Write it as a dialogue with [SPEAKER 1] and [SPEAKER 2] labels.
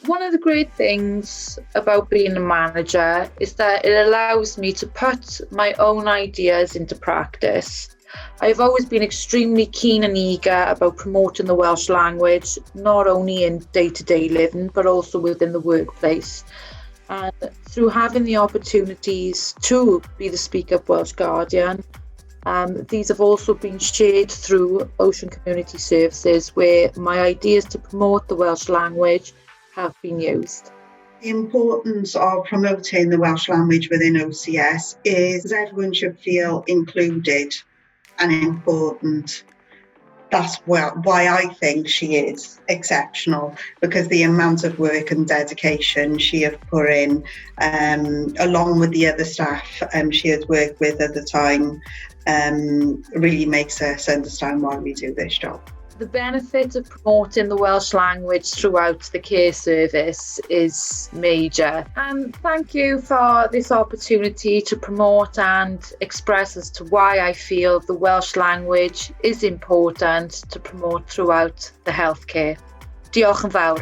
[SPEAKER 1] One of the great things about being a manager is that it allows me to put my own ideas into practice. I've always been extremely keen and eager about promoting the Welsh language, not only in day-to-day living, but also within the workplace. And through having the opportunities to be the Speak Up Welsh Guardian, these have also been shared through Ocean Community Services, where my ideas to promote the Welsh language have been used.
[SPEAKER 2] The importance of promoting the Welsh language within OCS is everyone should feel included and important. That's why I think she is exceptional, because the amount of work and dedication she has put in, along with the other staff she has worked with at the time, really makes us understand why we do this job.
[SPEAKER 1] The benefit of promoting the Welsh language throughout the care service is major. And thank you for this opportunity to promote and express as to why I feel the Welsh language is important to promote throughout the healthcare. Diolch yn fawr.